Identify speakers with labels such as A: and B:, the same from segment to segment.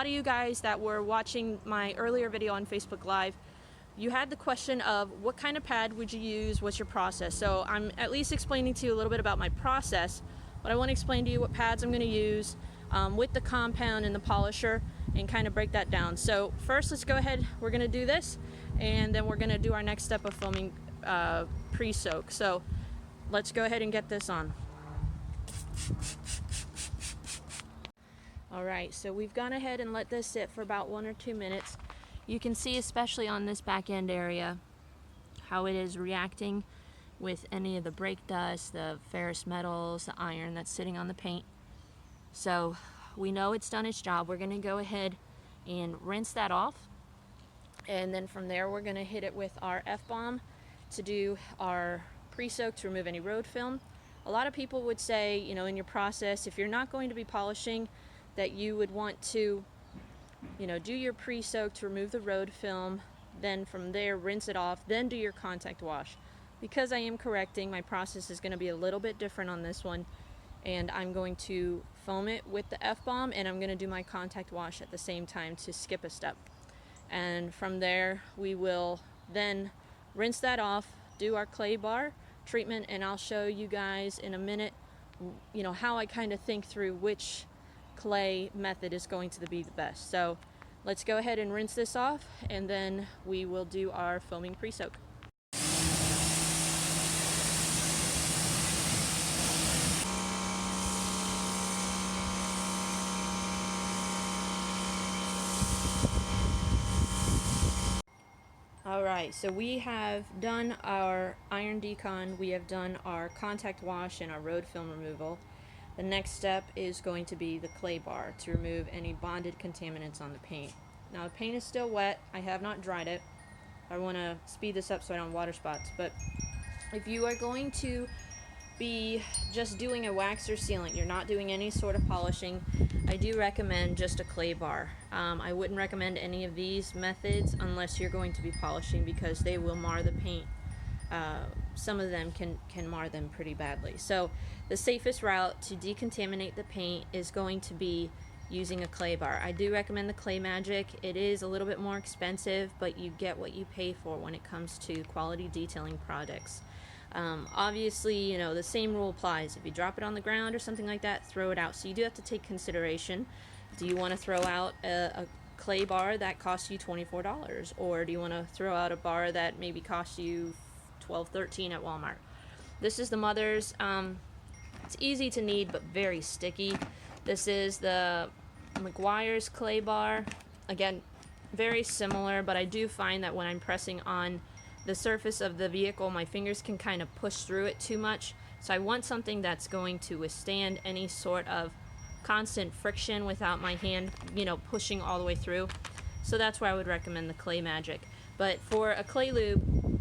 A: lot of you guys that were watching my earlier video on Facebook Live, you had the question of what kind of pad would you use, what's your process. So I'm at least explaining to you a little bit about my process, but I want to explain to you what pads I'm going to use with the compound and the polisher and kind of break that down. So first, let's go ahead, we're going to do this, and then we're going to do our next step of foaming pre-soak. So let's go ahead and get this on. Alright, so we've gone ahead and let this sit for about 1 or 2 minutes. You can see, especially on this back end area, how it is reacting with any of the brake dust, the ferrous metals, the iron that's sitting on the paint. So we know it's done its job. We're going to go ahead and rinse that off, and then from there we're going to hit it with our F-bomb to do our pre-soak to remove any road film. A lot of people would say, you know, in your process, if you're not going to be polishing, that you would want to, you know, do your pre-soak to remove the road film, then from there rinse it off, then do your contact wash. Because I am correcting, my process is going to be a little bit different on this one, and I'm going to foam it with the F-bomb, and I'm going to do my contact wash at the same time to skip a step. And from there we will then rinse that off, do our clay bar treatment, and I'll show you guys in a minute, you know, how I kind of think through which clay method is going to be the best. So let's go ahead and rinse this off, and then we will do our foaming pre-soak. Alright, so we have done our iron decon, we have done our contact wash and our road film removal. The next step is going to be the clay bar to remove any bonded contaminants on the paint. Now the paint is still wet, I have not dried it. I want to speed this up so I don't have water spots, but if you are going to be just doing a wax or sealant, you're not doing any sort of polishing, I do recommend just a clay bar. I wouldn't recommend any of these methods unless you're going to be polishing, because they will mar the paint. Some of them can mar them pretty badly. So the safest route to decontaminate the paint is going to be using a clay bar. I do recommend the Clay Magic. It is a little bit more expensive, but you get what you pay for when it comes to quality detailing products. Obviously, you know, the same rule applies. If you drop it on the ground or something like that, throw it out. So you do have to take consideration. Do you want to throw out a clay bar that costs you $24, or do you want to throw out a bar that maybe costs you $12, $13 at Walmart? This is the Mother's. It's easy to knead but very sticky. This is the Meguiar's clay bar. Again, very similar, but I do find that when I'm pressing on the surface of the vehicle, my fingers can kind of push through it too much. So I want something that's going to withstand any sort of constant friction without my hand, you know, pushing all the way through. So that's why I would recommend the Clay Magic. But for a clay lube,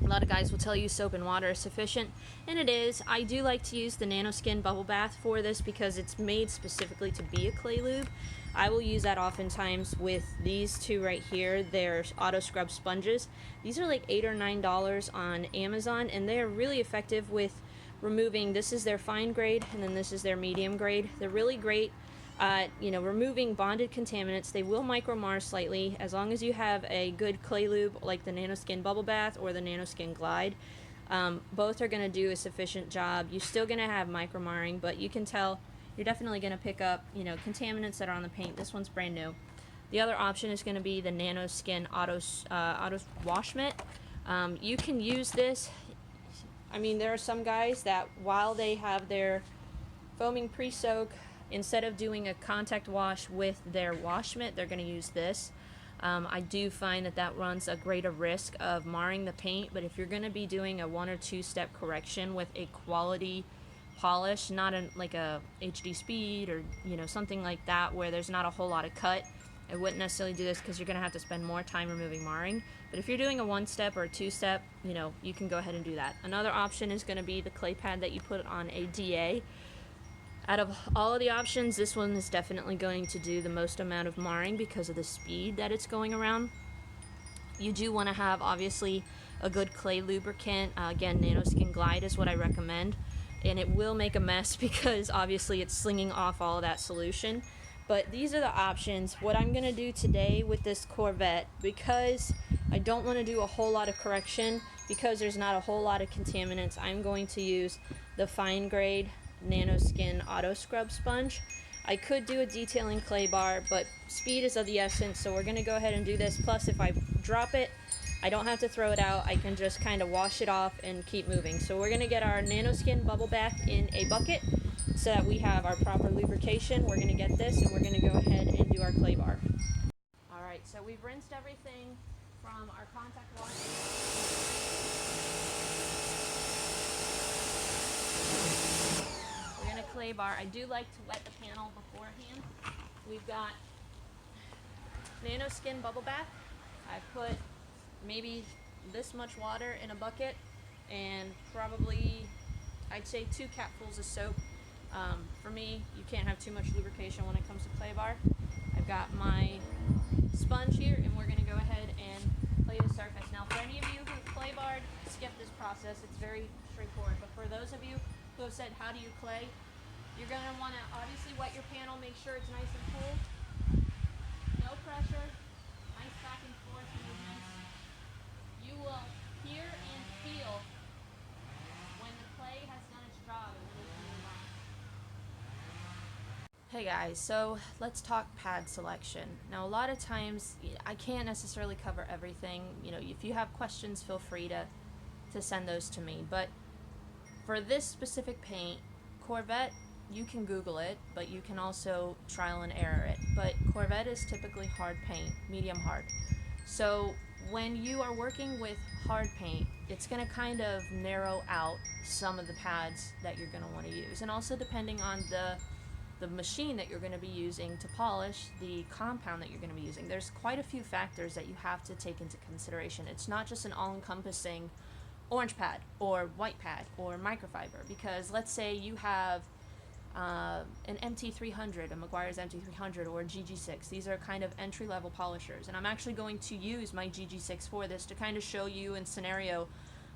A: a lot of guys will tell you soap and water is sufficient, and it is. I do like to use the Nanoskin Bubble Bath for this because it's made specifically to be a clay lube. I will use that oftentimes with these two right here. They're auto scrub sponges. These are like $8 or $9 on Amazon, and they are really effective with removing. This is their fine grade, and then this is their medium grade. They're really great at, you know, removing bonded contaminants. They will micro mar slightly as long as you have a good clay lube like the Nanoskin Bubble Bath or the Nanoskin Glide. Both are going to do a sufficient job. You're still going to have micro marring, but you can tell you're definitely going to pick up, you know, contaminants that are on the paint. This one's brand new. The other option is going to be the Nanoskin Auto Wash Mitt. You can use this. I mean, there are some guys that while they have their foaming pre-soak, instead of doing a contact wash with their wash mitt, they're going to use this. I do find that that runs a greater risk of marring the paint, but if you're going to be doing a 1 or 2 step correction with a quality polish, not like a HD Speed or, you know, something like that where there's not a whole lot of cut, I wouldn't necessarily do this because you're going to have to spend more time removing marring. But if you're doing a 1 step or a 2 step, you know, you can go ahead and do that. Another option is going to be the clay pad that you put on a DA. Out of all of the options, this one is definitely going to do the most amount of marring because of the speed that it's going around. You do want to have, obviously, a good clay lubricant. Again, Nanoskin Glide is what I recommend. And it will make a mess because, obviously, it's slinging off all of that solution. But these are the options. What I'm going to do today with this Corvette, because I don't want to do a whole lot of correction, because there's not a whole lot of contaminants, I'm going to use the fine grade Nanoskin Auto Scrub Sponge. I could do a detailing clay bar, but speed is of the essence, so we're going to go ahead and do this. Plus, if I drop it, I don't have to throw it out. I can just kind of wash it off and keep moving. So we're going to get our Nanoskin bubble bath in a bucket so that we have our proper lubrication. We're going to get this, and we're going to go ahead and do our clay bar. Alright, so we've rinsed everything from our contact wash. We're going to clay bar. I do like to wet the panel beforehand. We've got Nanoskin bubble bath. I put maybe this much water in a bucket and probably, I'd say 2 capfuls of soap. For me, you can't have too much lubrication when it comes to clay bar. I've got my sponge here, and we're going to go ahead and clay the surface. Now, for any of you who clay barred, skip this process. It's very straightforward. But for those of you who have said, how do you clay? You're going to want to obviously wet your panel, make sure it's nice and cool. No pressure. Nice back and forth movements. You will hear and feel when the clay has done its job and when it's moving on. Hey guys, so let's talk pad selection. Now, a lot of times I can't necessarily cover everything. You know, if you have questions, feel free to send those to me. But for this specific paint, Corvette, you can Google it, but you can also trial and error it. But Corvette is typically hard paint, medium hard. So when you are working with hard paint, it's going to kind of narrow out some of the pads that you're going to want to use. And also depending on the machine that you're going to be using to polish, the compound that you're going to be using, there's quite a few factors that you have to take into consideration. It's not just an all-encompassing orange pad or white pad or microfiber, because let's say you have an MT300, a Meguiar's MT300 or a GG6. These are kind of entry-level polishers, and I'm actually going to use my GG6 for this to kind of show you in scenario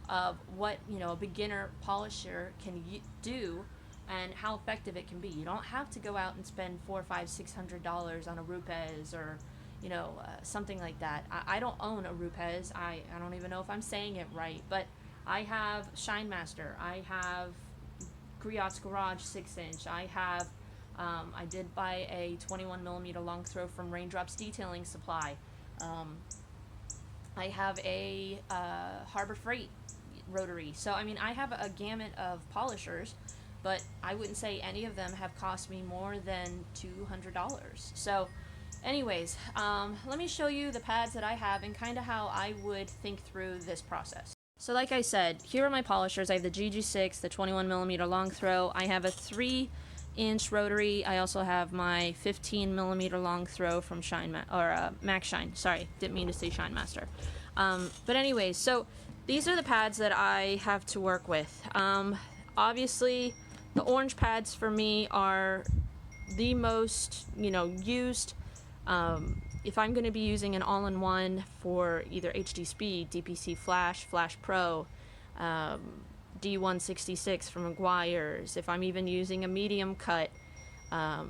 A: of what, you know, a beginner polisher can do and how effective it can be. You don't have to go out and spend $400, $500, $600 on a Rupes or, you know, something like that. I don't own a Rupes. I don't even know if I'm saying it right, but I have Shine Master. I have Griot's Garage 6-inch. I have, I did buy a 21mm long throw from Raindrops Detailing Supply. I have a Harbor Freight rotary. So, I mean, I have a gamut of polishers, but I wouldn't say any of them have cost me more than $200. So, anyways, let me show you the pads that I have and kind of how I would think through this process. So like I said, here are my polishers. I have the GG6, the 21mm long throw. I have a 3-inch rotary. I also have my 15mm long throw from Max Shine. Sorry, didn't mean to say Shine Master. But anyways, so these are the pads that I have to work with. Obviously, the orange pads for me are the most, you know, used. If I'm going to be using an all-in-one for either HD Speed, DPC Flash, Flash Pro, D166 from Meguiar's, if I'm even using a medium cut,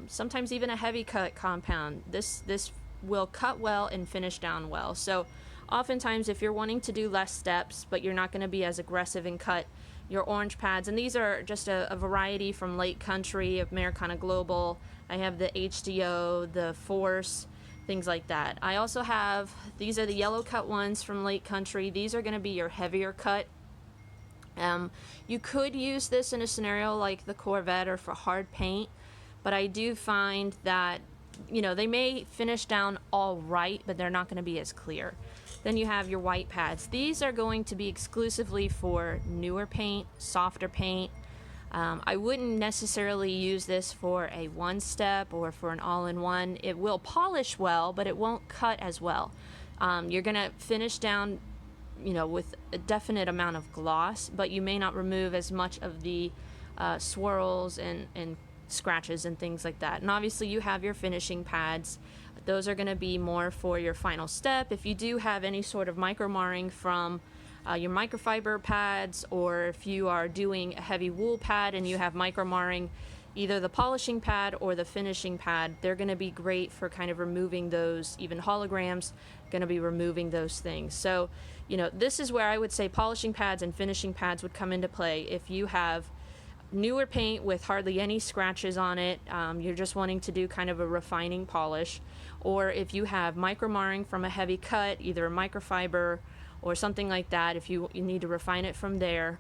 A: sometimes even a heavy cut compound, this will cut well and finish down well. So oftentimes if you're wanting to do less steps but you're not going to be as aggressive and cut your orange pads, and these are just a variety from Lake Country, Americana Global. I have the HDO, the Force, things like that. I also have, these are the yellow cut ones from Lake Country. These are going to be your heavier cut. You could use this in a scenario like the Corvette or for hard paint, but I do find that, you know, they may finish down all right, but they're not going to be as clear. Then you have your white pads. These are going to be exclusively for newer paint, softer paint. I wouldn't necessarily use this for a one-step or for an all-in-one. It will polish well, but it won't cut as well. You're going to finish down, you know, with a definite amount of gloss, but you may not remove as much of the swirls and scratches and things like that. And obviously you have your finishing pads. Those are going to be more for your final step. If you do have any sort of micro marring from your microfiber pads, or if you are doing a heavy wool pad and you have micro marring, either the polishing pad or the finishing pad. They're going to be great for kind of removing those, even holograms, going to be removing those things. So, you know, this is where I would say polishing pads and finishing pads would come into play if you have newer paint with hardly any scratches on it, you're just wanting to do kind of a refining polish, or if you have micromarring from a heavy cut, either a microfiber or something like that, if you need to refine it from there,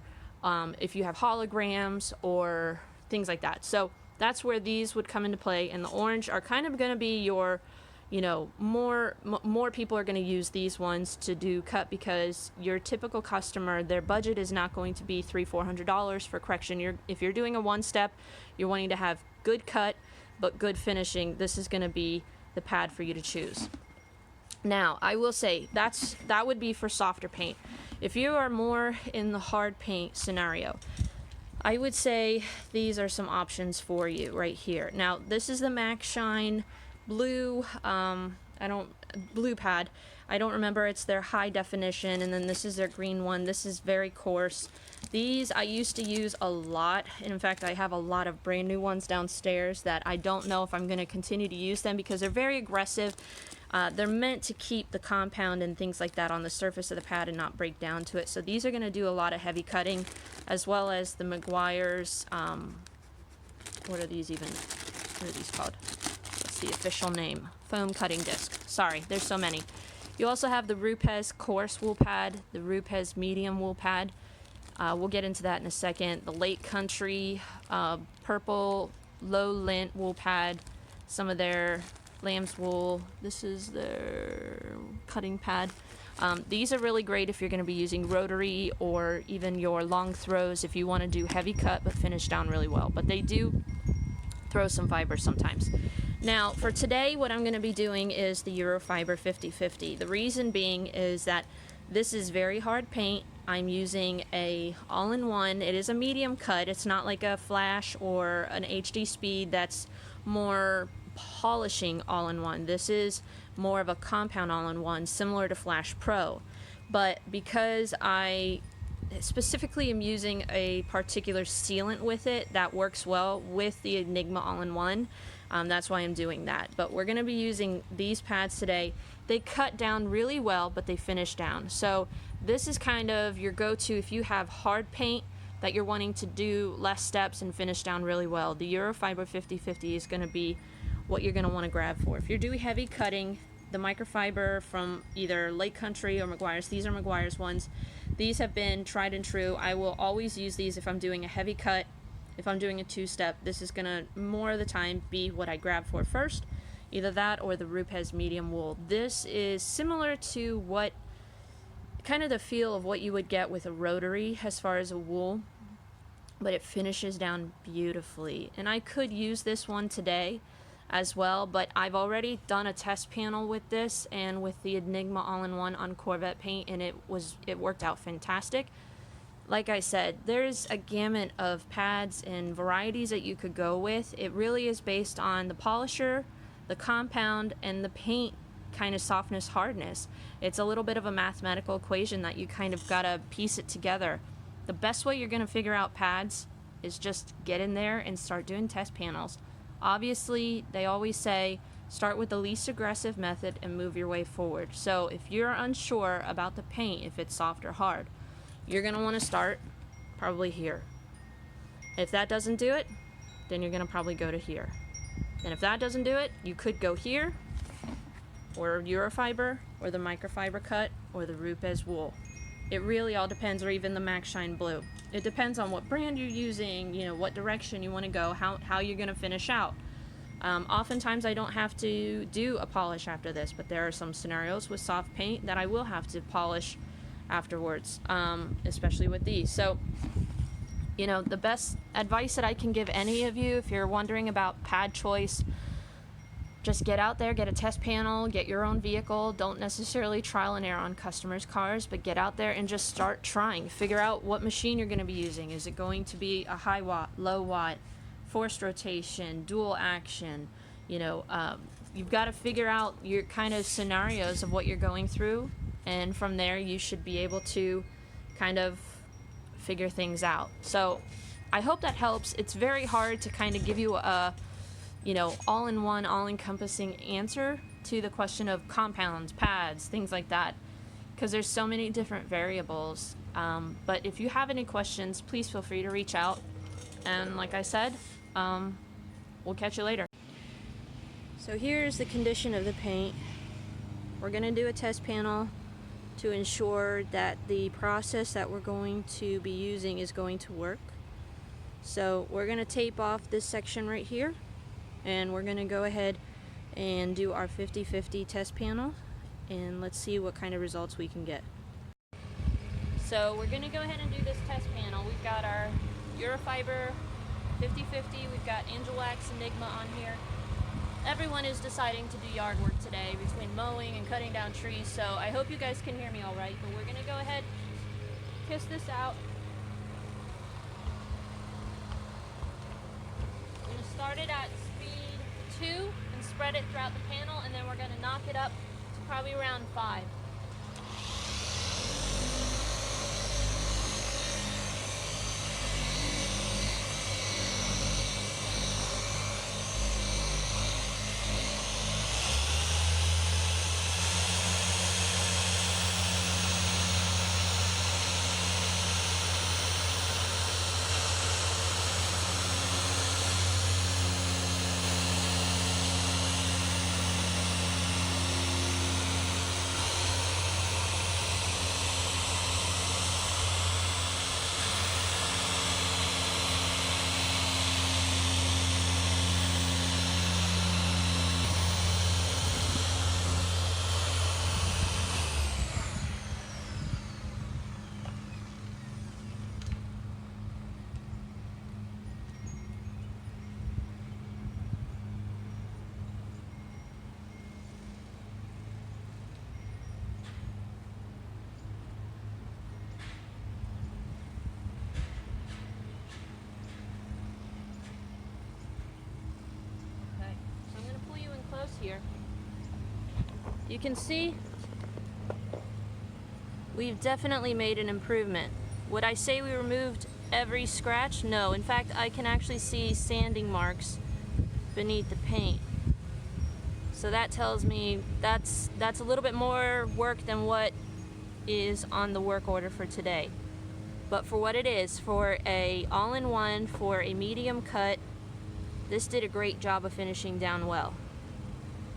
A: if you have holograms or things like that. So that's where these would come into play, and the orange are kind of going to be your, you know, more people are going to use these ones to do cut, because your typical customer, their budget is not going to be $300-400 for correction. If you're doing a one step, you're wanting to have good cut but good finishing, this is going to be the pad for you to choose. Now, I will say that would be for softer paint. If you are more in the hard paint scenario, I would say these are some options for you right here. Now, this is the Max Shine blue, blue pad. I don't remember, it's their high definition, and then this is their green one. This is very coarse. These I used to use a lot. In fact, I have a lot of brand new ones downstairs that I don't know if I'm going to continue to use them, because they're very aggressive. They're meant to keep the compound and things like that on the surface of the pad and not break down to it. So these are going to do a lot of heavy cutting, as well as the Meguiar's, what are these even? What are these called? What's the official name? Foam cutting disc. Sorry, there's so many. You also have the Rupes coarse wool pad, the Rupes medium wool pad. We'll get into that in a second. The Lake Country purple low lint wool pad, some of their lamb's wool. This is their cutting pad. These are really great if you're going to be using rotary or even your long throws if you want to do heavy cut but finish down really well. But they do throw some fiber sometimes. Now, for today, what I'm going to be doing is the Eurofiber 50/50. The reason being is that this is very hard paint. I'm using a all-in-one. It is a medium cut. It's not like a Flash or an HD Speed that's more polishing all-in-one. This is more of a compound all-in-one, similar to Flash Pro. But because I specifically am using a particular sealant with it that works well with the Enigma all-in-one, that's why I'm doing that. But we're going to be using these pads today. They cut down really well, but they finish down. So this is kind of your go-to if you have hard paint that you're wanting to do less steps and finish down really well. The Eurofiber 50/50 is going to be what you're going to want to grab for. If you're doing heavy cutting, the microfiber from either Lake Country or Meguiar's, these are Meguiar's ones. These have been tried and true. I will always use these if I'm doing a heavy cut. If I'm doing a two-step, this is going to more of the time be what I grab for first. Either that or the Rupes medium wool. This is similar to what, kind of the feel of what you would get with a rotary as far as a wool, but it finishes down beautifully. And I could use this one today as well, but I've already done a test panel with this and with the Enigma all-in-one on Corvette paint, and it worked out fantastic. Like I said, there's a gamut of pads and varieties that you could go with. It really is based on the polisher, the compound, and the paint kind of softness, hardness. It's a little bit of a mathematical equation that you kind of gotta piece it together. The best way you're gonna figure out pads is just get in there and start doing test panels. Obviously, they always say start with the least aggressive method and move your way forward. So if you're unsure about the paint, if it's soft or hard, you're going to want to start probably here. If that doesn't do it, then you're going to probably go to here. And if that doesn't do it, you could go here, or Eurofiber, or the microfiber cut, or the Rupes wool. It really all depends, or even the Max Shine blue. It depends on what brand you're using, you know, what direction you want to go, how you're going to finish out. Oftentimes I don't have to do a polish after this, but there are some scenarios with soft paint that I will have to polish afterwards, especially with these. So, you know, the best advice that I can give any of you, if you're wondering about pad choice, just get out there, get a test panel, get your own vehicle. Don't necessarily trial and error on customers' cars, but get out there and just start trying. Figure out what machine you're going to be using. Is it going to be a high watt, low watt, forced rotation, dual action? You know, you've got to figure out your kind of scenarios of what you're going through, and from there you should be able to kind of figure things out. So I hope that helps. It's very hard to kind of give you a, all-in-one, all-encompassing answer to the question of compounds, pads, things like that, because there's so many different variables. But if you have any questions, please feel free to reach out. And like I said, we'll catch you later. So here's the condition of the paint. We're going to do a test panel to ensure that the process that we're going to be using is going to work. So we're going to tape off this section right here, and we're going to go ahead and do our 50-50 test panel, and let's see what kind of results we can get. So we're going to go ahead and do this test panel. We've got our Eurofiber 50-50, we've got Angel Wax Enigma on here. Everyone is deciding to do yard work today between mowing and cutting down trees, so I hope you guys can hear me all right, but we're going to go ahead, kiss this out. We're going to start it at speed 2 and spread it throughout the panel, and then we're going to knock it up to probably around 5. Here you can see we've definitely made an improvement. Would I say we removed every scratch? No, in fact I can actually see sanding marks beneath the paint, so that tells me that's a little bit more work than what is on the work order for today. But for what it is, for a all-in-one, for a medium cut, this did a great job of finishing down well.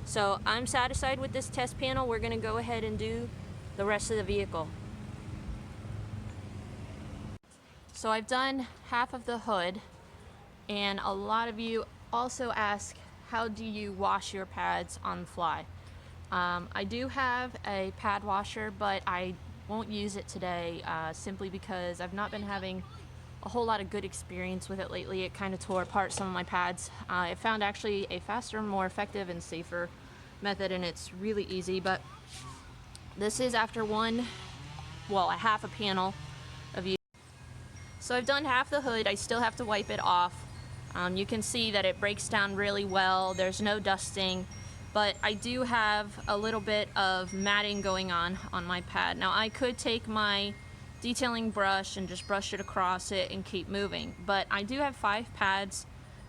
A: So I'm satisfied with this test panel. We're going to go ahead and do the rest of the vehicle. So I've done half of the hood, and a lot of you also ask, how do you wash your pads on the fly? I do have a pad washer, but I won't use it today simply because I've not been having a whole lot of good experience with it lately. It kind of tore apart some of my pads. I found actually a faster, more effective, and safer method, and it's really easy. But this is after a half a panel of use. So I've done half the hood. I still have to wipe it off. You can see that it breaks down really well. There's no dusting, but I do have a little bit of matting going on my pad. Now I could take my detailing brush and just brush it across it and keep moving, but I do have 5 pads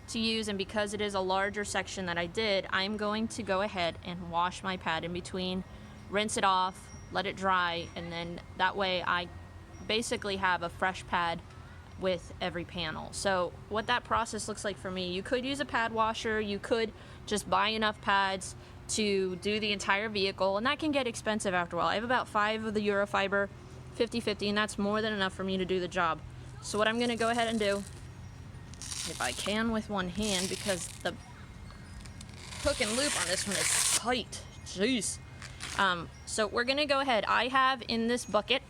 A: to use, and because it is a larger section that I did, I'm going to go ahead and wash my pad in between, rinse it off, let it dry, and then that way I basically have a fresh pad with every panel. So what that process looks like for me, you could use a pad washer, you could just buy enough pads to do the entire vehicle, and that can get expensive after a while. I have about 5 of the Eurofiber 50-50, and that's more than enough for me to do the job. So what I'm going to go ahead and do, if I can with one hand, because the hook and loop on this one is tight. Jeez. So we're going to go ahead. I have in this bucket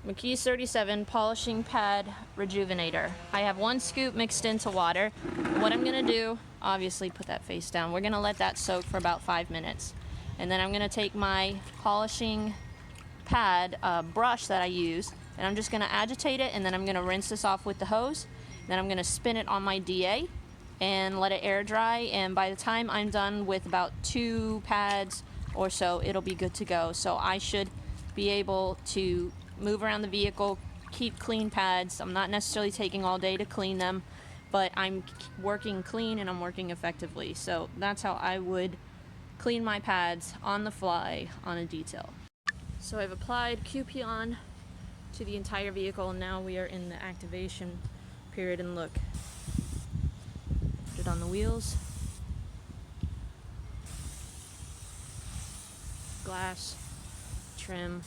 A: McKee's 37 Polishing Pad Rejuvenator. I have 1 scoop mixed into water. What I'm going to do, obviously put that face down, we're going to let that soak for about 5 minutes. And then I'm going to take my polishing pad brush that I use, and I'm just going to agitate it, and then I'm going to rinse this off with the hose. Then I'm going to spin it on my DA and let it air dry, and by the time I'm done with about 2 pads or so, it'll be good to go. So I should be able to move around the vehicle, keep clean pads. I'm not necessarily taking all day to clean them, but I'm working clean and I'm working effectively. So that's how I would clean my pads on the fly on a detail. So I've applied Cupion to the entire vehicle, and now we are in the activation period. And look, put it on the wheels, glass, trim.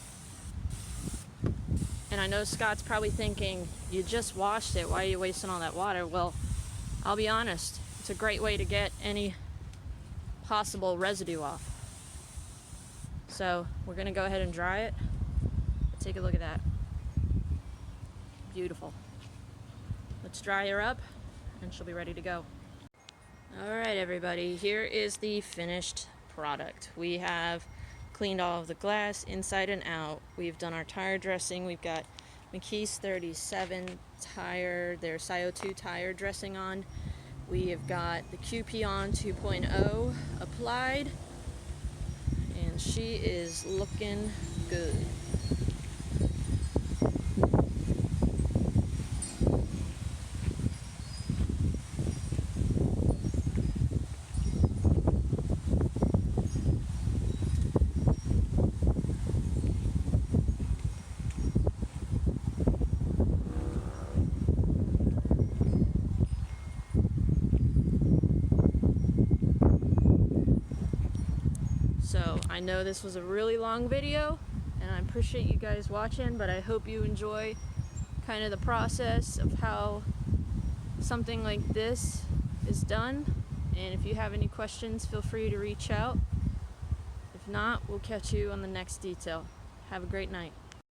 A: And I know Scott's probably thinking, you just washed it, why are you wasting all that water? Well, I'll be honest, it's a great way to get any possible residue off. So we're gonna go ahead and dry it. Take a look at that. Beautiful. Let's dry her up and she'll be ready to go. Alright everybody, here is the finished product. We have cleaned all of the glass inside and out. We've done our tire dressing. We've got McKees 37 tire, their SIO2 tire dressing on. We have got the Cupion 2.0 applied, and she is looking good. So I know this was a really long video, and I appreciate you guys watching, but I hope you enjoy kind of the process of how something like this is done. And if you have any questions, feel free to reach out. If not, we'll catch you on the next detail. Have a great night.